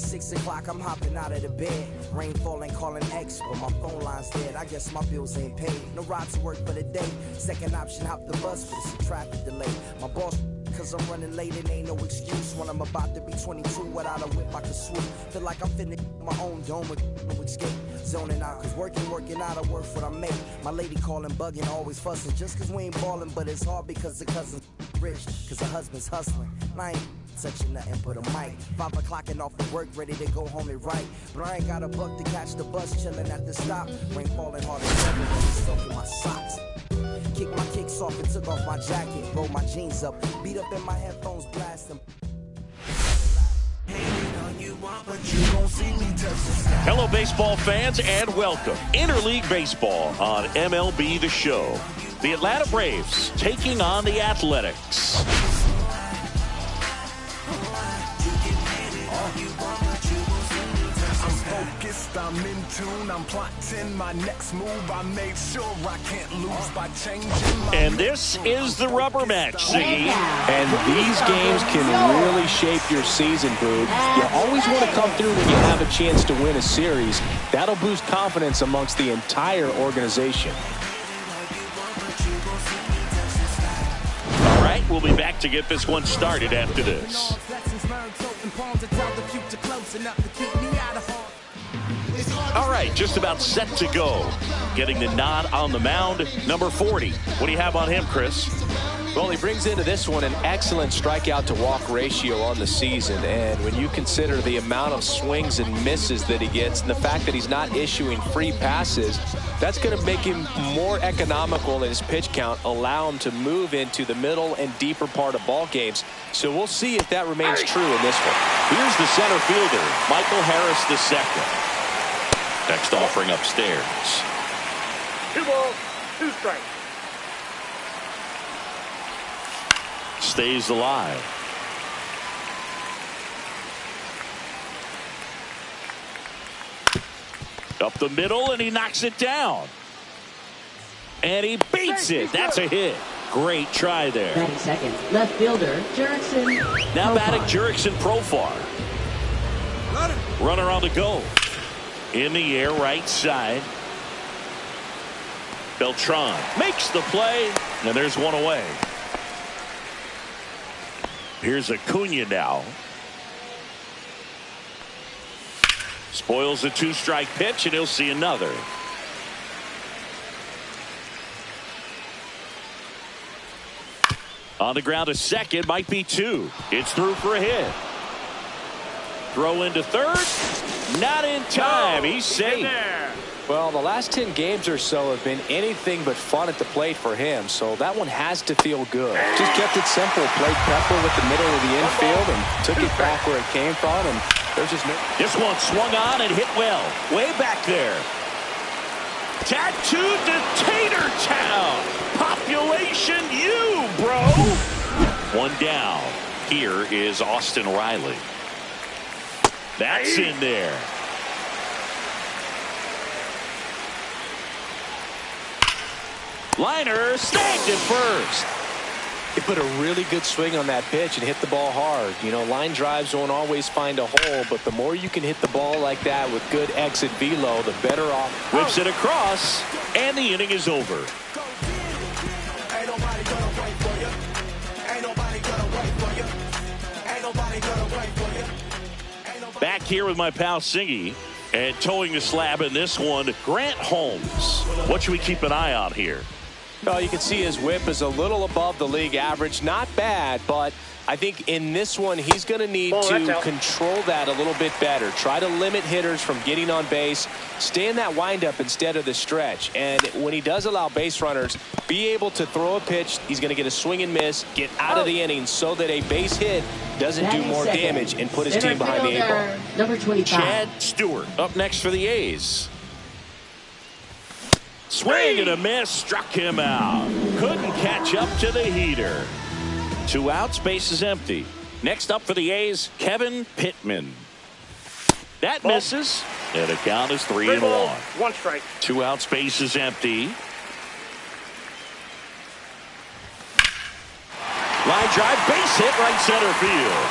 6 o'clock, I'm hopping out of the bed. Rain falling, calling X, but my phone line's dead. I guess my bills ain't paid. No ride to work for the day. Second option, hop the bus, but it's a traffic delay. My boss, cause I'm running late and ain't no excuse. When I'm about to be 22, without a whip I can swoop. Feel like I'm finna my own dome with no escape. Zoning out, cause working out, I work what I make. My lady calling, bugging, always fussing. Just cause we ain't ballin', but it's hard because the cousin's rich. Cause her husband's hustling. And I ain't touching nothing but a mic. 5 o'clock and off of work, ready to go home and write. But I ain't got a buck to catch the bus, chillin' at the stop. Rain falling hard as ever, but it's soaking my socks. Kicked my kicks off and took off my jacket. Rolled my jeans up, beat up in my headphones, blasting. Hello, baseball fans, and welcome. Interleague Baseball on MLB The Show. The Atlanta Braves taking on the Athletics. I'm in tune, I'm plotting my next move. I made sure I can't lose by changing my. And this is the rubber match, Ziggy. And these games can really shape your season, Boog. You always want to come through when you have a chance to win a series. That'll boost confidence amongst the entire organization. All right, we'll be back to get this one started after this. All right, just about set to go. Getting the nod on the mound, number 40. What do you have on him, Chris? Well, he brings into this one an excellent strikeout to walk ratio on the season. And when you consider the amount of swings and misses that he gets and the fact that he's not issuing free passes, that's going to make him more economical in his pitch count, allow him to move into the middle and deeper part of ball games. So we'll see if that remains true in this one. Here's the center fielder, Michael Harris II. Next offering upstairs. 2 balls, 2 strikes. Stays alive. Up the middle, and he knocks it down. And he beats it. That's a hit. Great try there. Batting second, left fielder, Jurickson. Now batting Jurickson Profar. Runner on the go. In the air, right side. Beltran makes the play, and there's one away. Here's Acuna now. Spoils a 2-strike pitch, and he'll see another. On the ground to second, might be 2. It's through for a hit. Throw into third. Not in time. He's safe. Well, the last 10 games or so have been anything but fun at the plate for him, so that one has to feel good. Just kept it simple, played pepper with the middle of the infield, and took it back where it came from, and there's just no... This one swung on and hit well. Way back there. Tattooed to Tater Town. Population U, bro. One down. Here is Austin Riley. That's in there. Liner snagged at first. He put a really good swing on that pitch and hit the ball hard. You know, line drives won't always find a hole, but the more you can hit the ball like that with good exit velo, the better off. Whips it across, and the inning is over. Back here with my pal Singy, and towing the slab in this one, Grant Holmes. What should we keep an eye on here? Well, you can see his whip is a little above the league average. Not bad, but I think in this one, he's going to need to control that a little bit better. Try to limit hitters from getting on base. Stay in that windup instead of the stretch. And when he does allow base runners, be able to throw a pitch. He's going to get a swing and miss, get out of the inning so that a base hit doesn't do more damage and put his team behind the 8 ball. Number 25. Chad Stewart up next for the A's. Swing and a miss, struck him out. Couldn't catch up to the heater. 2 outs, base is empty. Next up for the A's, Kevin Pittman. That misses, and the count is 3-1. 1 strike. 2 outs, base is empty. Line drive, base hit, right center field.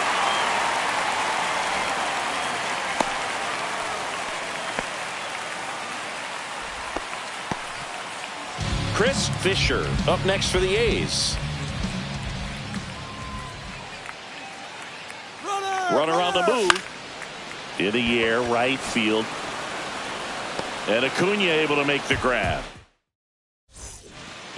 Chris Fisher up next for the A's. Runner on the move. In the air, right field. And Acuna able to make the grab.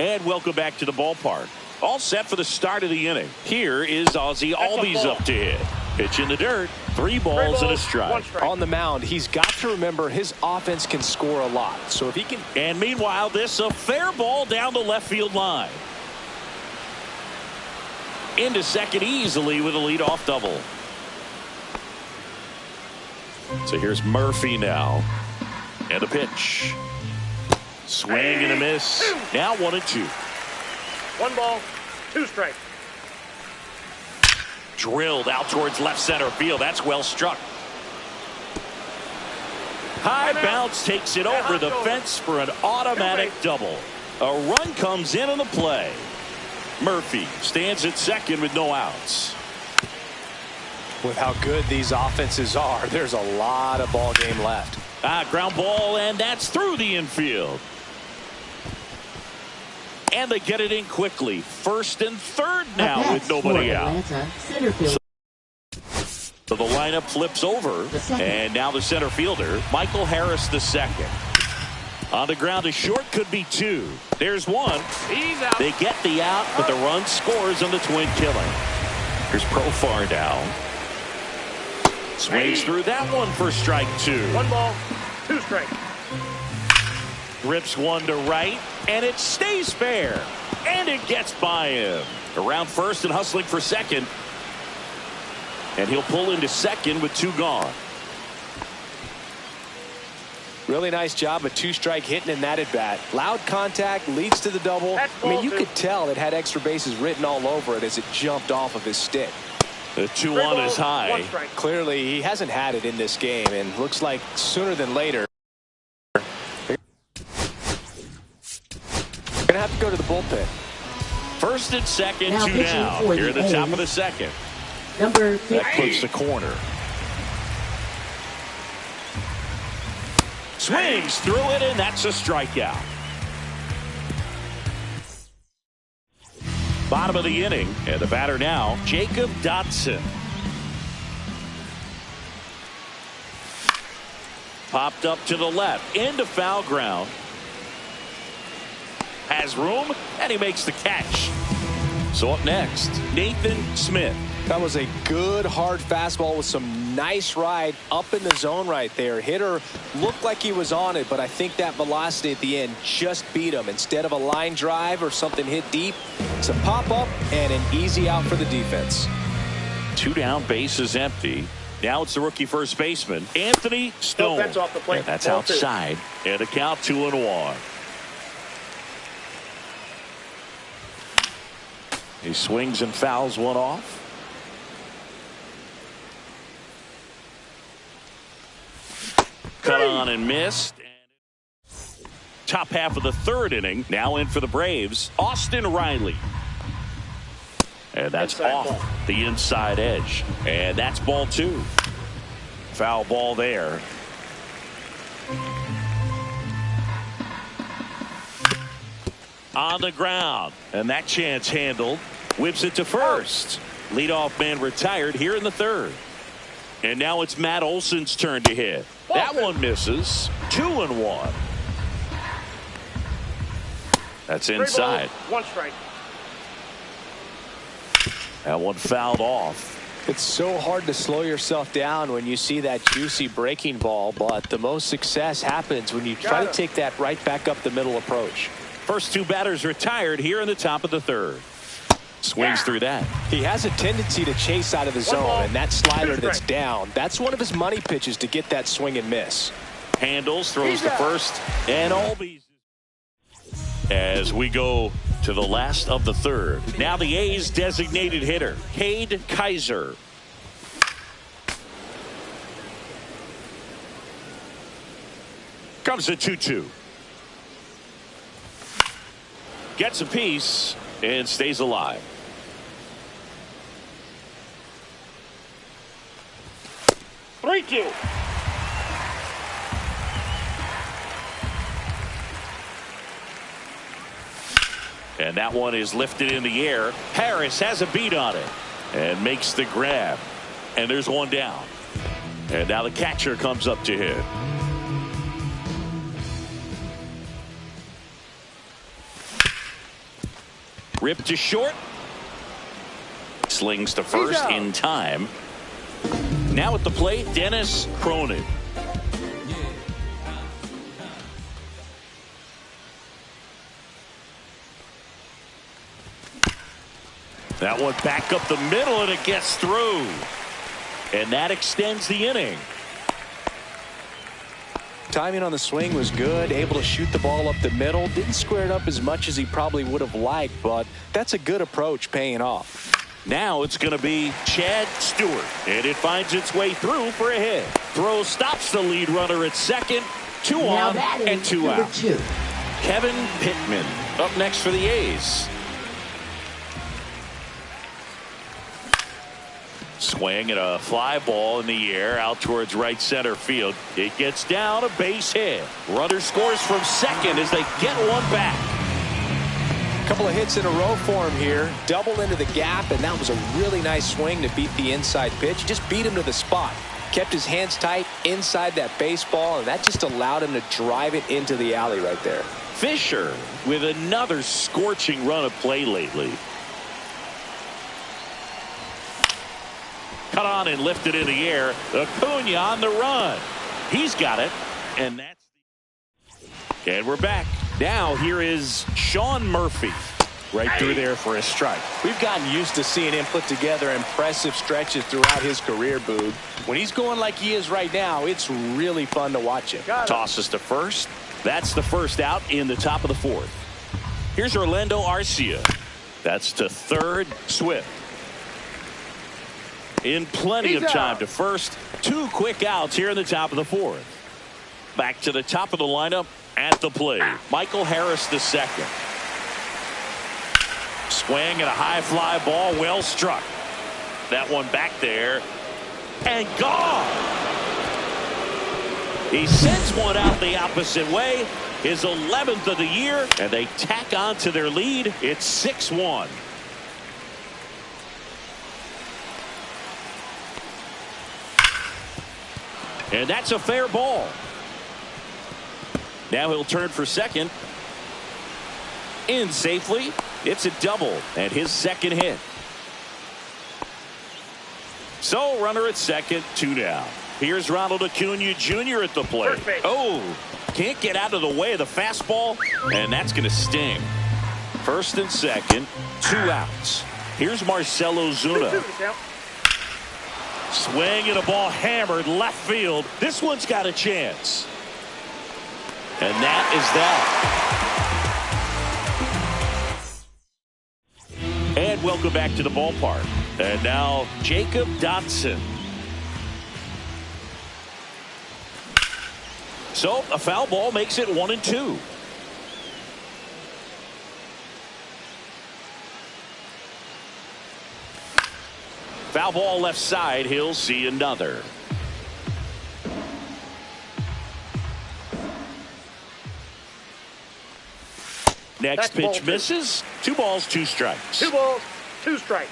And welcome back to the ballpark. All set for the start of the inning. Here is Ozzie Albies up to hit. Pitch in the dirt. 3 balls and a strike. On the mound, he's got to remember his offense can score a lot. So if he can. And meanwhile, this a fair ball down the left field line. Into second easily with a leadoff double. So here's Murphy now. And a pitch. Swing and a miss. Now 1-2. 1 ball, 2 strikes. Drilled out towards left center field. That's well struck. High bounce takes it over the fence for an automatic double. A run comes in on the play. Murphy stands at second with no outs. With how good these offenses are, there's a lot of ball game left. Ground ball, and that's through the infield. And they get it in quickly. First and third now with nobody out. So the lineup flips over. And now the center fielder, Michael Harris the second. On the ground to short, could be 2. There's 1. He's out. They get the out, but the run scores on the twin killing. Here's Profar now. Swings through that one for strike 2. 1 ball, 2 strikes. Rips one to right, and it stays fair. And it gets by him. Around first and hustling for second. And he'll pull into second with 2 gone. Really nice job of 2-strike hitting in that at bat. Loud contact leads to the double. I mean, you could tell it had extra bases written all over it as it jumped off of his stick. The 2-1 is high. Clearly, he hasn't had it in this game, and looks like sooner than later. Going to have to go to the bullpen. First and second, now 2 down. Here at the top of the second. Number 50. That clips the corner. Swings through it, and that's a strikeout. Bottom of the inning, and the batter now, Jacob Dotson. Popped up to the left, into foul ground. Has room, and he makes the catch. So up next, Nathan Smith. That was a good hard fastball with some nice ride up in the zone right there. Hitter looked like he was on it, but I think that velocity at the end just beat him. Instead of a line drive or something hit deep, it's a pop up and an easy out for the defense. 2 down, bases empty. Now it's the rookie first baseman, Anthony Stone. That's off the plate. And that's Ball outside. 2. And a count 2-1. He swings and fouls one off. Cut on and missed. Top half of the 3rd inning. Now in for the Braves, Austin Riley. And that's Inside off ball. the inside edge. And that's ball 2. Foul ball there. On the ground. And that chance handled. Whips it to first. Leadoff man retired here in the 3rd. And now it's Matt Olson's turn to hit. That one misses. 2-1. That's inside. 1 strike. That one fouled off. It's so hard to slow yourself down when you see that juicy breaking ball, but the most success happens when you try to take that right back up the middle approach. First 2 batters retired here in the top of the 3rd. Swings through that. He has a tendency to chase out of the zone, and that slider that's down, that's one of his money pitches to get that swing and miss. Handles, throws to first, and Albies. As we go to the last of the 3rd. Now the A's designated hitter, Cade Kaiser. Comes the 2-2. Gets a piece and stays alive. Three, 2. And that one is lifted in the air. Harris has a beat on it and makes the grab. And there's one down. And now the catcher comes up to hit. Ripped to short. Slings to first in time. Now at the plate, Dennis Cronin. That one back up the middle, and it gets through. And that extends the inning. Timing on the swing was good, able to shoot the ball up the middle. Didn't square it up as much as he probably would have liked, but that's a good approach paying off. Now it's going to be Chad Stewart, and it finds its way through for a hit. Throw stops the lead runner at second. 2 on and 2 out. Kevin Pittman up next for the A's. Swing and a fly ball in the air out towards right center field. It gets down, a base hit. Runner scores from second as they get one back. Couple of hits in a row for him here. Double into the gap, and that was a really nice swing to beat the inside pitch. Just beat him to the spot. Kept his hands tight inside that baseball, and that just allowed him to drive it into the alley right there. Fisher with another scorching run of play lately. Cut on and lifted in the air. Acuna on the run. He's got it. And we're back. Now here is Sean Murphy. Right through there for a strike. We've gotten used to seeing him put together impressive stretches throughout his career, Boog. When he's going like he is right now, it's really fun to watch him. Tosses to first. That's the first out in the top of the fourth. Here's Orlando Arcia. That's to third. Swift. In plenty of time to first. 2 quick outs here in the top of the fourth. Back to the top of the lineup at the plate. Michael Harris the second. Swing and a high fly ball, well struck. That one back there and gone. He sends one out the opposite way. His 11th of the year, and they tack on to their lead. It's 6-1. And that's a fair ball. Now he'll turn for second. In safely. It's a double and his second hit. So runner at second, 2 down. Here's Ronald Acuna Jr. at the plate. Oh, can't get out of the way of the fastball, and that's going to sting. First and second, 2 outs. Here's Marcell Ozuna. Swing and a ball hammered left field. This one's got a chance. And that is that. And welcome back to the ballpark. And now Jacob Dotson. So a foul ball makes it 1-2. Foul ball left side. He'll see another. Next pitch misses. 2 balls, 2 strikes. 2 balls, 2 strikes.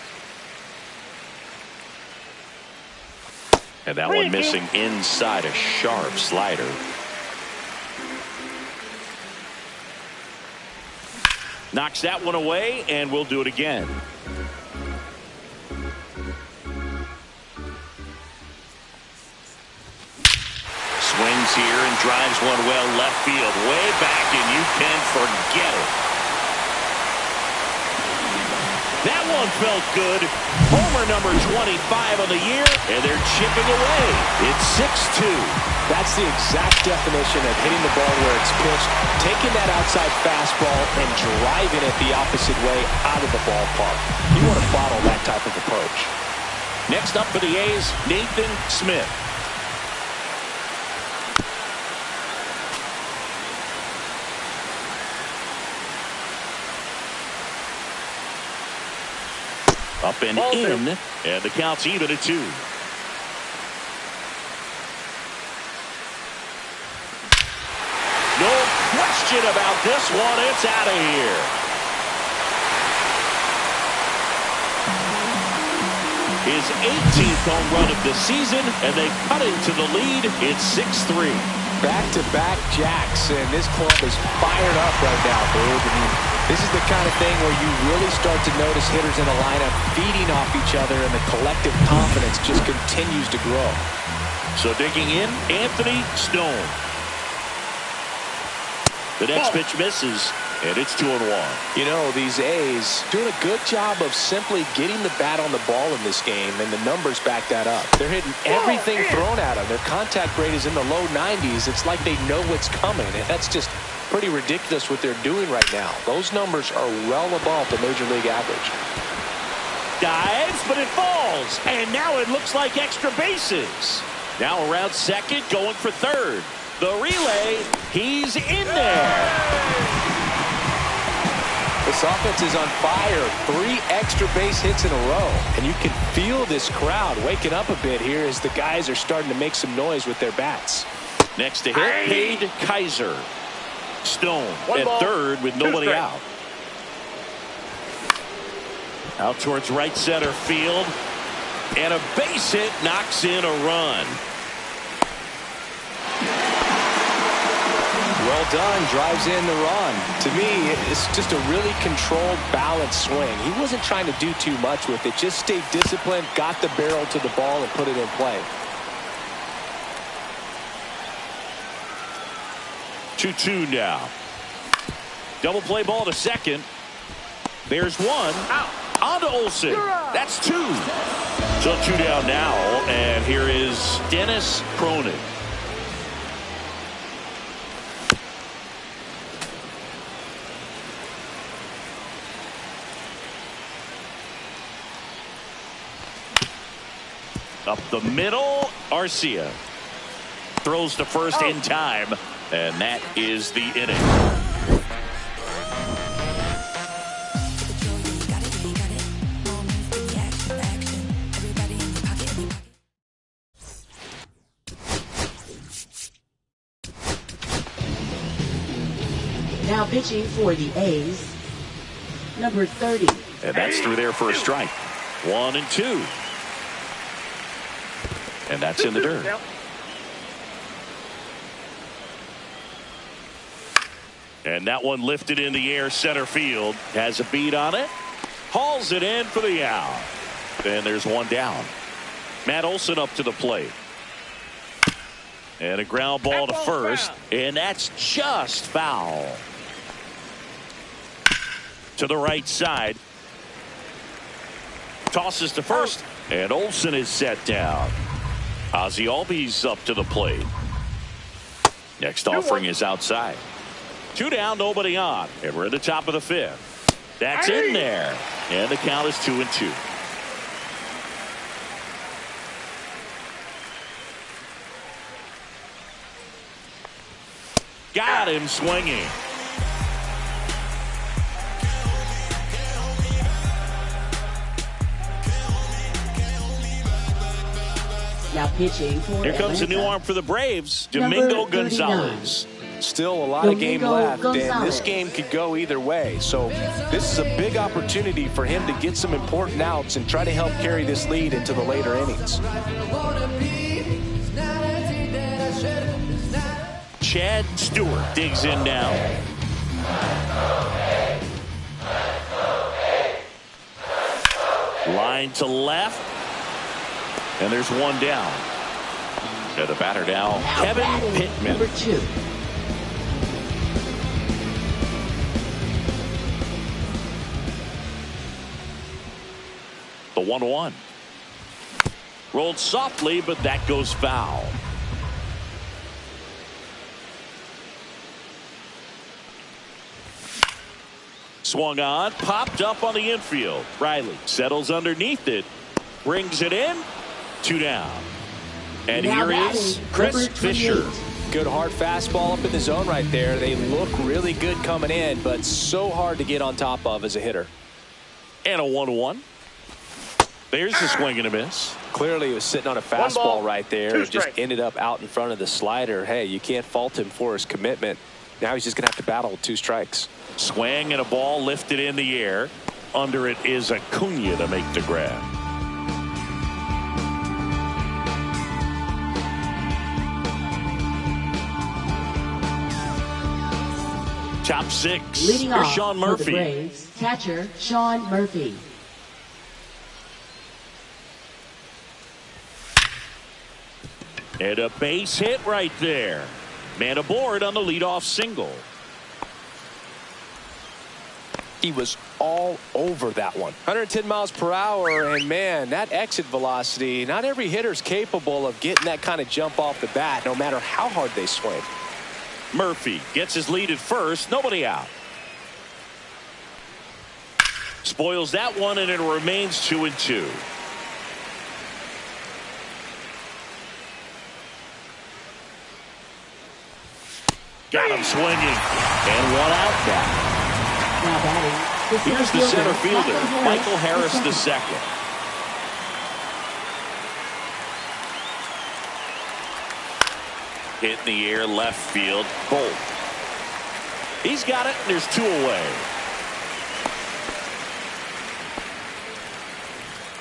And that one missing inside, a sharp slider. Knocks that one away, and we'll do it again. Swings here and drives one well left field, way back, and you can forget it. That one felt good. Homer number 25 on the year, and they're chipping away. It's 6-2. That's the exact definition of hitting the ball where it's pitched, taking that outside fastball and driving it the opposite way out of the ballpark. You want to bottle that type of approach. Next up for the A's, Nathan Smith. Up and in, and the count's even at 2. No question about this one. It's out of here. his 18th home run of the season, and they cut into the lead. It's 6-3. Back-to-back jacks, and this club is fired up right now, Boog. I mean, this is the kind of thing where you really start to notice hitters in the lineup feeding off each other, and the collective confidence just continues to grow. So digging in, Anthony Stone. The next pitch misses, and it's 2-1. You know, these A's doing a good job of simply getting the bat on the ball in this game, and the numbers back that up. They're hitting everything thrown at them. Their contact rate is in the low 90s. It's like they know what's coming, and that's just pretty ridiculous what they're doing right now. Those numbers are well above the major league average. Dives, but it falls, and now it looks like extra bases. Now around second, going for third. The relay, he's in there. This offense is on fire. 3 extra base hits in a row. And you can feel this crowd waking up a bit here as the guys are starting to make some noise with their bats. Next to hit, Cade Kaiser. Stone at third with nobody out. Out towards right center field. And a base hit knocks in a run. Well done, drives in the run. To me, it's just a really controlled, balanced swing. He wasn't trying to do too much with it. Just stayed disciplined, got the barrel to the ball, and put it in play. 2-2 now. Double play ball to second. There's one. Out. On to Olsen. That's 2. So 2 down now, and here is Dennis Cronin. Up the middle, Arcia throws to first in time, and that is the inning. Now pitching for the A's, number 30. And that's through there for a strike. 1-2. And that's in the dirt. And that one lifted in the air, center field. Has a beat on it. Hauls it in for the out. And there's one down. Matt Olson up to the plate. And a ground ball to first. And that's just foul. To the right side. Tosses to first. And Olson is set down. Ozzie Albies up to the plate. Next offering is outside. 2 down, nobody on. And we're at the top of the 5th. That's in there. And the count is 2-2. Got him swinging. Now pitching for Here comes Atlanta. a new arm for the Braves, Domingo Gonzalez. Still a lot of game left, and this game could go either way. So this is a big opportunity for him to get some important outs and try to help carry this lead into the later innings. Chad Stewart digs in now. Line to left. And there's one down. And the batter now, Kevin Pittman. Number 2. The 1-1. Rolled softly, but that goes foul. Swung on, popped up on the infield. Riley settles underneath it, brings it in. 2 down. And Now here is Chris Fisher. Good hard fastball up in the zone right there. They look really good coming in, but so hard to get on top of as a hitter. And a 1-1. There's the swing and a miss. Clearly he was sitting on a fastball right there and just ended up out in front of the slider. Hey, you can't fault him for his commitment. Now he's just going to have to battle with 2 strikes. Swing and a ball lifted in the air. Under it is Acuna to make the grab. Top six. Leading Here's off Sean for the Murphy. Braves, catcher Sean Murphy. And a base hit right there. Man aboard on the leadoff single. He was all over that one. 110 miles per hour, and man, that exit velocity, not every hitter's capable of getting that kind of jump off the bat, no matter how hard they swing. Murphy gets his lead at first. Nobody out. Spoils that one, and it remains 2-2. Got him swinging. And one out now. Now batting, Here's the center fielder, Michael Harris II. Hit in the air, left field, Bolt. He's got it, and there's 2 away.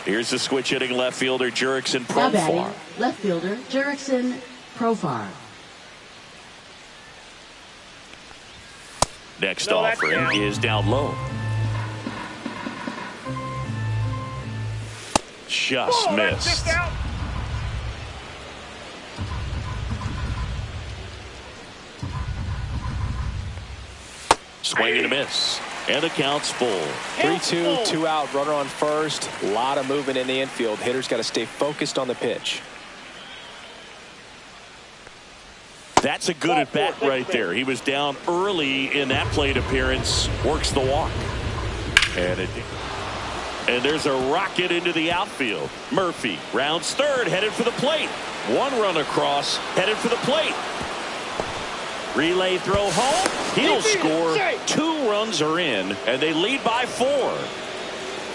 Here's the switch hitting left fielder, Jurickson Now batting, Profar. left fielder Jurickson Profar. Next offering is down low. Just missed. Swing and a miss. And the count's full. 3-2, 2 out, runner on first. A lot of movement in the infield. Hitters got to stay focused on the pitch. That's a good at bat right there. He was down early in that plate appearance. Works the walk. And there's a rocket into the outfield. Murphy rounds third, headed for the plate. 1 run across, headed for the plate. Relay throw home. He'll score. 2 runs are in, and they lead by 4.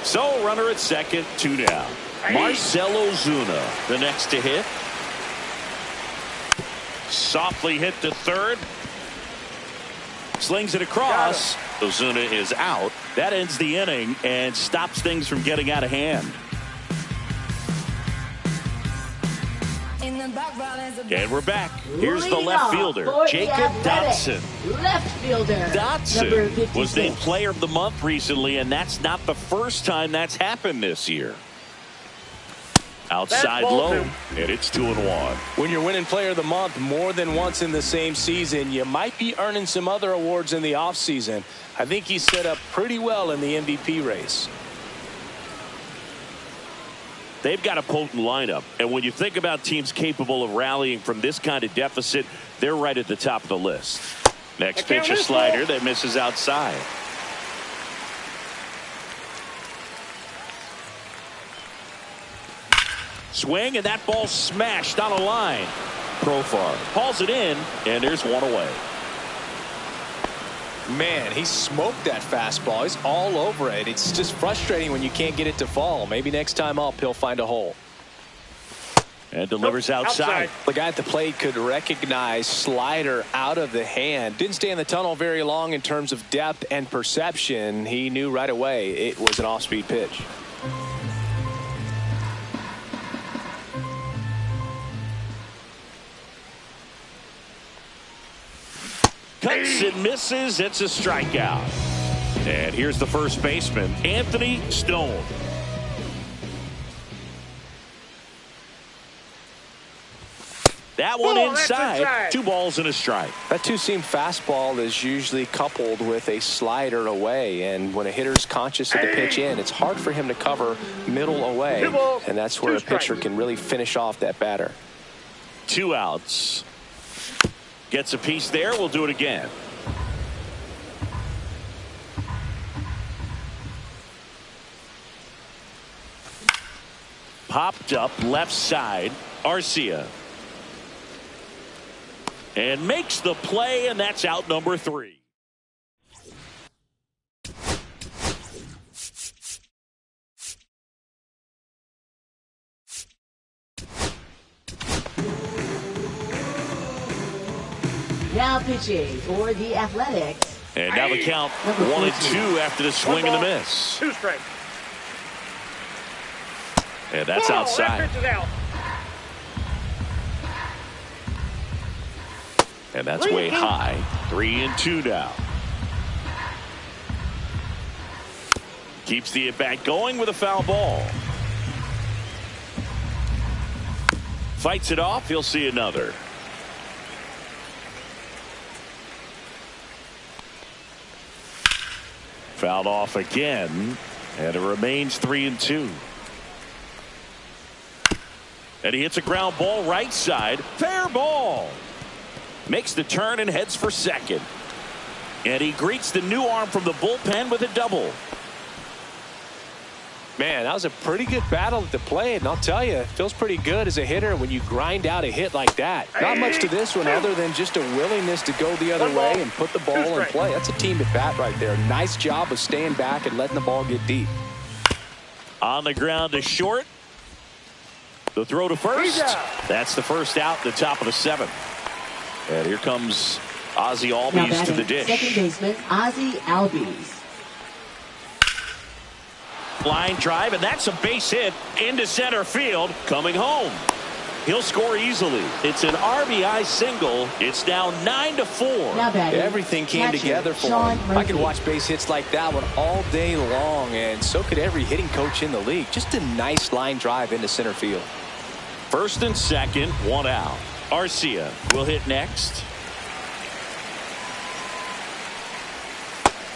So runner at second, 2 down. Marcell Ozuna, the next to hit. Softly hit to third. Slings it across. Ozuna is out. That ends the inning and stops things from getting out of hand. And we're back. Here's the left fielder, Jacob Dotson. Left fielder. Dotson was named player of the month recently, and that's not the first time that's happened this year. Outside low, and it's 2-1. When you're winning player of the month more than once in the same season, you might be earning some other awards in the offseason. I think he's set up pretty well in the MVP race. They've got a potent lineup, and when you think about teams capable of rallying from this kind of deficit, they're right at the top of the list. Next pitch, a slider that misses outside. Swing, and that ball smashed on a line. Profar hauls it in, and there's 1 away. Man, he smoked that fastball. He's all over it. It's just frustrating when you can't get it to fall. Maybe next time up, he'll find a hole. And delivers outside. The guy at the plate could recognize slider out of the hand. Didn't stay in the tunnel very long in terms of depth and perception. He knew right away it was an off-speed pitch. Cuts and misses. It's a strikeout. And here's the first baseman, Anthony Stone. That one inside. 2 balls and a strike. That two-seam fastball is usually coupled with a slider away, and when a hitter's conscious of the pitch in, it's hard for him to cover middle away, and that's where a pitcher can really finish off that batter. 2 outs. Gets a piece there. We'll do it again. Popped up left side. Arcia. And makes the play, and that's out number 3. Now pitching for the Athletics. And now the count 1-2 after the swing and the miss. 2 strikes. And that's outside. That pitch is out. And that's way high. 3-2 now. Keeps the at-bat going with a foul ball. Fights it off. He'll see another. Fouled off again, and it remains 3-2. And he hits a ground ball right side. Fair ball. Makes the turn and heads for second. And he greets the new arm from the bullpen with a double. Man, that was a pretty good battle at the plate, and I'll tell you, it feels pretty good as a hitter when you grind out a hit like that. Not much to this one other than just a willingness to go the other way and put the ball in play. That's a team at bat right there. Nice job of staying back and letting the ball get deep. On the ground to short. The throw to first. That's the first out, the top of the seventh. And here comes Ozzie Albies to the dish. Second baseman Ozzie Albies. Line drive, and that's a base hit into center field. Coming home. He'll score easily. It's an RBI single. It's now 9-4. Everything came together for him. I could watch base hits like that one all day long, and so could every hitting coach in the league. Just a nice line drive into center field. First and second, one out. Arcia will hit next.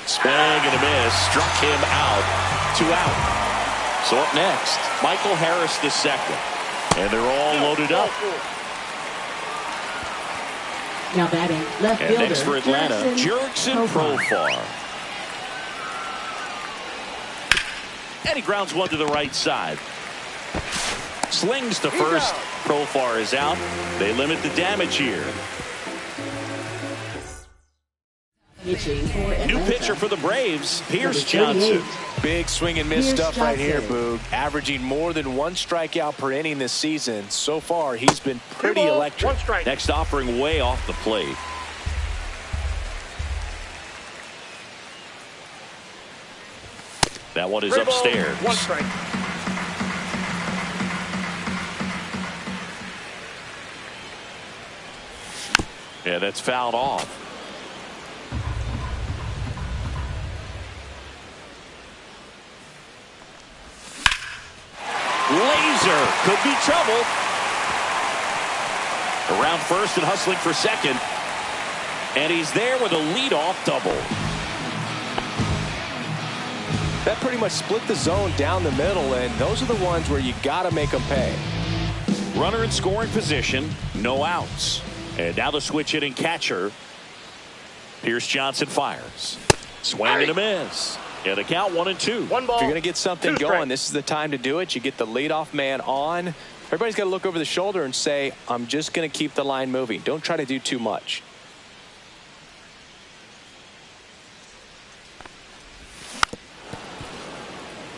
Swing and a miss. Struck him out. 2 out. So up next, Michael Harris the second. And they're all loaded up. Now batting left and fielder next for Atlanta, Jurickson Profar. And he grounds one to the right side. Slings to first. Profar is out. They limit the damage here. New pitcher for the Braves, Pierce Johnson. Big swing and miss stuff right here, Boog. Averaging more than 1 strikeout per inning this season. So far, he's been pretty electric. Next offering way off the plate. That one is upstairs. 1 strike. Yeah, that's fouled off. Laser could be trouble. Around first and hustling for second. And he's there with a leadoff double. That pretty much split the zone down the middle, and those are the ones where you got to make them pay. Runner in scoring position, no outs. And now the switch hitting catcher. Pierce Johnson fires. Swing and a miss. And a count 1-2. 1 ball. If you're going to get something going, this is the time to do it. You get the leadoff man on. Everybody's got to look over the shoulder and say, I'm just going to keep the line moving. Don't try to do too much.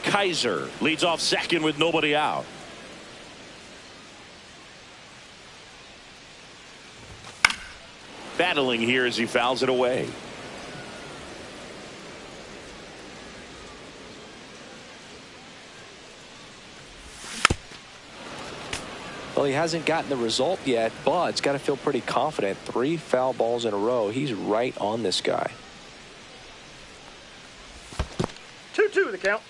Kaiser leads off second with nobody out. Battling here as he fouls it away. Well, he hasn't gotten the result yet, but it's got to feel pretty confident. 3 foul balls in a row. He's right on this guy. 2-2 the count.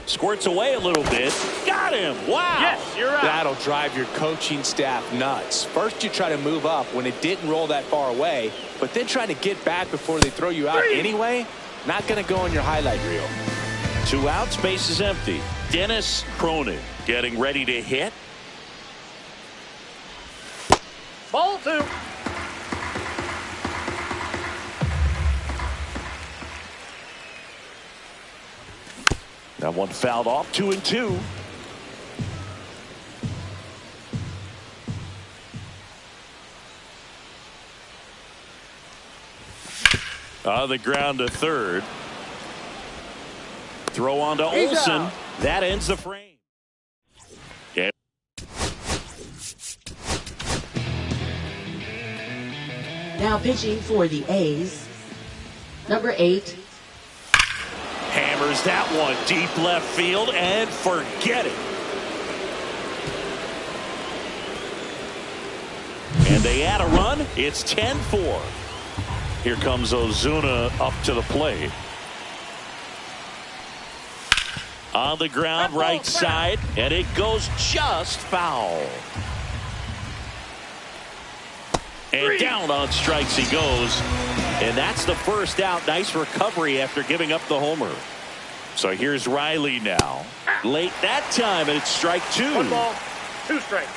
Squirts away a little bit. Got him. Wow. Yes, you're out. That'll drive your coaching staff nuts. First, you try to move up when it didn't roll that far away, but then try to get back before they throw you out anyway. Not going to go on your highlight reel. 2 outs, base is empty. Dennis Cronin getting ready to hit. Ball 2. That one fouled off. 2-2. On the ground to third. Throw on to Olsen. That ends the frame. Yeah. Now pitching for the A's, number 8. Hammers that one deep left field and forget it. And they add a run. It's 10-4. Here comes Ozuna up to the plate. On the ground, right side, and it goes just foul. And down on strikes he goes. And that's the first out. Nice recovery after giving up the homer. So here's Riley now. Late that time, and it's strike 2. 1 ball, 2 strikes.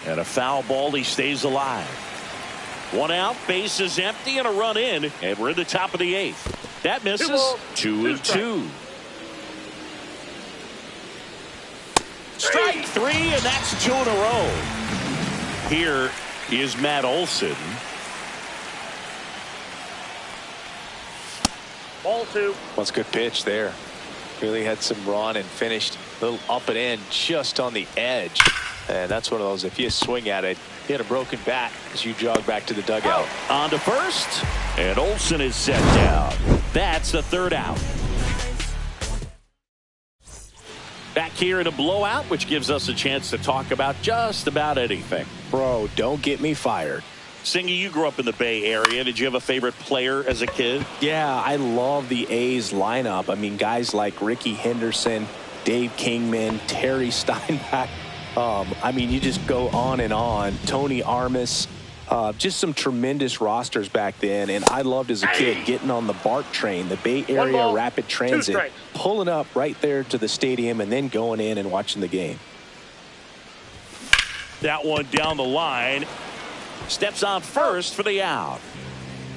And a foul ball, he stays alive. 1 out, base is empty, and a run in. And we're in the top of the 8th. That misses. 2-2. Strike 3, and that's 2 in a row. Here is Matt Olson. Ball 2. Well, it's a good pitch there. Really had some run and finished a little up and in just on the edge. And that's one of those, if you swing at it, you had a broken bat as you jog back to the dugout. On to first, and Olson is set down. That's the 3rd out. Back here in a blowout, which gives us a chance to talk about just about anything. Bro, don't get me fired. Singy, you grew up in the Bay Area. Did you have a favorite player as a kid? Yeah, I love the A's lineup. I mean, guys like Ricky Henderson, Dave Kingman, Terry Steinbach. I mean, you just go on and on. Tony Armas. Just some tremendous rosters back then, and I loved as a kid getting on the BART train, the Bay Area Rapid Transit, pulling up right there to the stadium and then going in and watching the game. That one down the line. Steps on first for the out.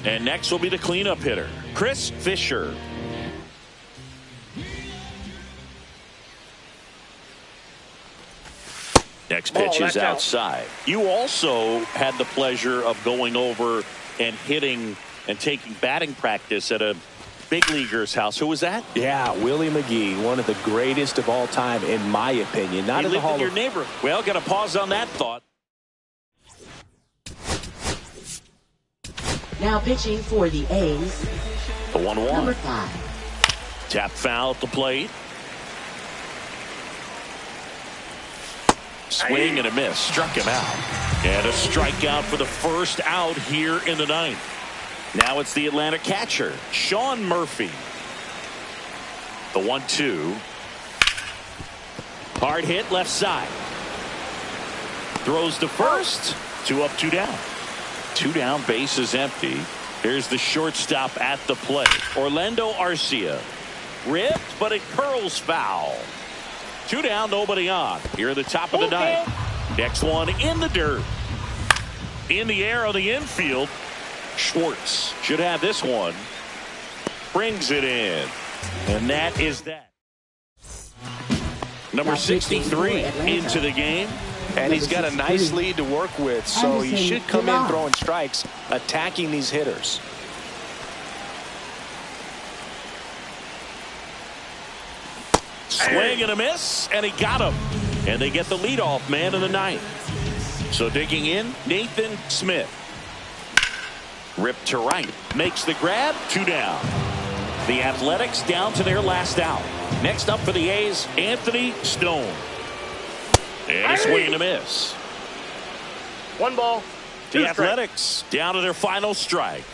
And next will be the cleanup hitter, Chris Fisher. Next pitch is outside. You also had the pleasure of going over and hitting and taking batting practice at a big leaguer's house. Who was that? Yeah, Willie McGee, one of the greatest of all time, in my opinion. Not in the Hall of your neighbor. Well, got to pause on that thought. Now pitching for the A's, The 1-1. number 5. Tap foul at the plate. Swing and a miss. Struck him out. And a strikeout for the first out here in the 9th. Now it's the Atlanta catcher, Sean Murphy. The 1-2. Hard hit left side. Throws to first. 2 up, 2 down. 2 down, base is empty. Here's the shortstop at the plate, Orlando Arcia. Ripped, but it curls foul. 2 down, nobody on. Here at the top of the 9th. Next one in the dirt. In the air on the infield. Schwartz should have this one. Brings it in. And that is that. Number 63 into the game. And he's got a nice lead to work with, so he should come in throwing strikes, attacking these hitters. Swing and a miss, and he got him. And they get the leadoff man in the 9th. So digging in, Nathan Smith. Ripped to right. Makes the grab. 2 down. The Athletics down to their last out. Next up for the A's, Anthony Stone. And a swing and a miss. 1 ball, 2 The Athletics down to their final strike.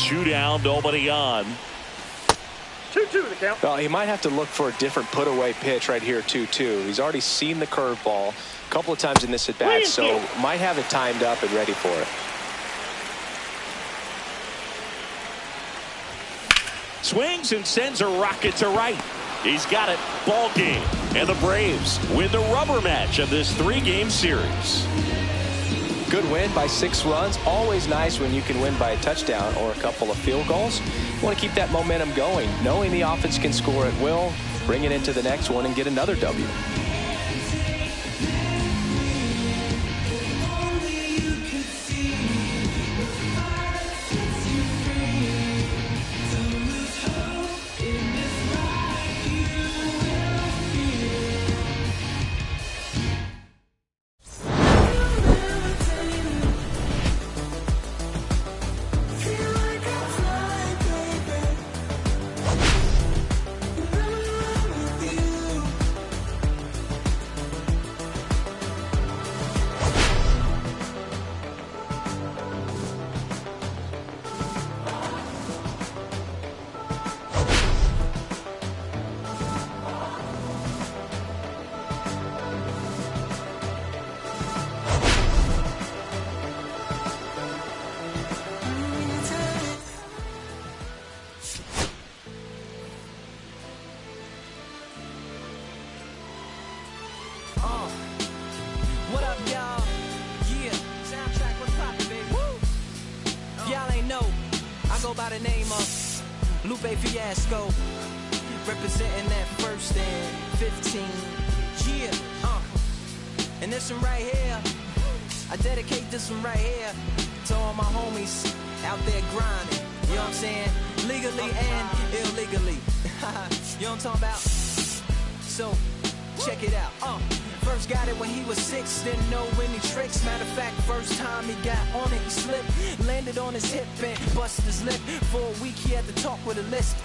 Two down, nobody on. 2-2 the count. Well, he might have to look for a different put-away pitch right here, 2-2. He's already seen the curveball a couple of times in this at-bat, so might have it timed up and ready for it. Swings and sends a rocket to right. He's got it. Ball game. And the Braves win the rubber match of this 3-game series. Good win by 6 runs. Always nice when you can win by a touchdown or a couple of field goals. You want to keep that momentum going, knowing the offense can score at will, bring it into the next one and get another W. go by the name of Lupe Fiasco, representing that 1st and 15. Yeah, and this one right here, I dedicate this one right here to all my homies out there grinding. You know what I'm saying? Legally and illegally. You know what I'm talking about? So, check it out. First got it when he was 6, didn't know any tricks. Matter of fact, first time he got on it, he slipped. Landed on his hip and busted his lip. For a week he had to talk with a list.